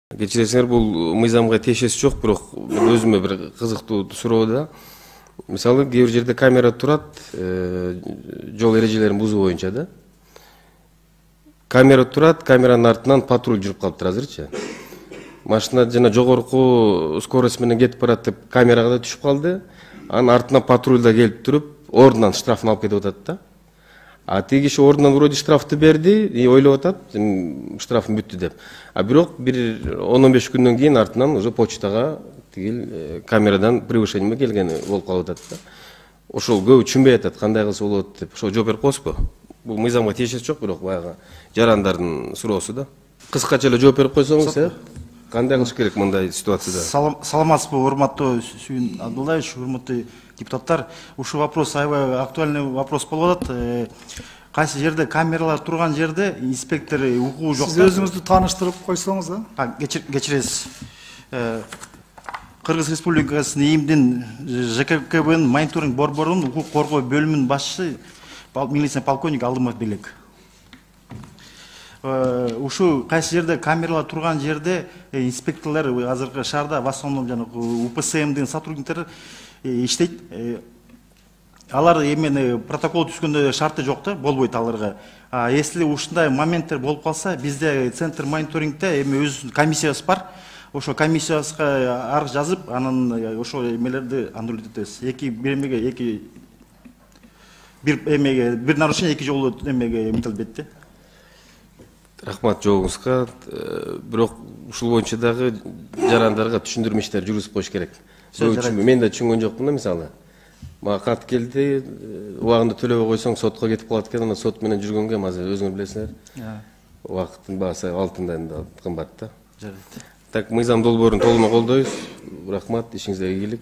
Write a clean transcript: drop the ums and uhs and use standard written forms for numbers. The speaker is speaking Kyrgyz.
Кечиресиңер, бул мыйзамга тиешеси жок, бирок мен өзүмө бир кызыктуу суроо да. Мисалы, кээ бир жерде камера турат, жол эрежелерин бузуу боюнча да. Камера турат, камеранын артынан патруль жүрүп калыптыр азырчы. Машина жана жогорку скорость менен кетип барат деп камерага да түшүп калды. Анын артынан патруль да келип туруп, ордунан штрафын алып кетип атат да. А тиги киши ордунан вроде штрафты берди и ойлоп атат, штрафым бүттү деп. А бирок бир 10-15 күндөн кийин артынан уже почтага тигил камерадан превышение келген болуп калып атат да. Ошол көбү түшүнбөй атат, кандай кылса болот деп. Ошо жооп берип коесузбу? Бул мыйзамга тиешеси жок, бирок баягы жарандардын суроосу да. Кыскача эле жооп берип койсоңуз, кандай кылыш керек мындай ситуацияда? Саламатсызбы, урматтуу Сүйүн Абдуллаевич, урматтуу депутаттар. Ушул вопрос аябай актуальный вопрос болуп атат. Кайсы жерде камералар турган жерде инспектор укугу жок. Сиз өзүңүздү тааныштырып койсоңуз да. Кечиресиз. Кыргыз Республикасынын ИИМдин ЖККБнын мониторинг борборунун укук коргоо бөлүмүнүн башчысы милиция полковник Алдымов Белек. Ушу кайсы жерде камералар турган жерде инспекторлор азыркы шаарда в основном жанагы УПСМдин сотрудниктери иштейт. Алар эмени протокол түзгөндө шарты жок да, болбойт аларга. Если ушундай моменттер болуп калса, бизде центр мониторингде эми өз комиссиябыз бар. Ошо комиссиябызга арыз жазып, анан ошо эмелерди анулировать этебиз. Бир нарушение эки жолу эмеге метилбейт да. Рахмат жоогуңузга. Бирок ушул боюнча дагы жарандарга түшүндүрмө иштери жүргүзүп коюш керек. Мен да түшүнгөн жокмун да, мисалы. Мага кат келди, убагында төлөбөй койсоң сотко кетип калат экен, сот менен жүргөнгө азыр өзүңөр билесиңер. Убакыттын баасы алтындан да кымбат да. Так, мыйзам долбоорун толугу колдойбуз. Рахмат, ишиңизге ийгилик.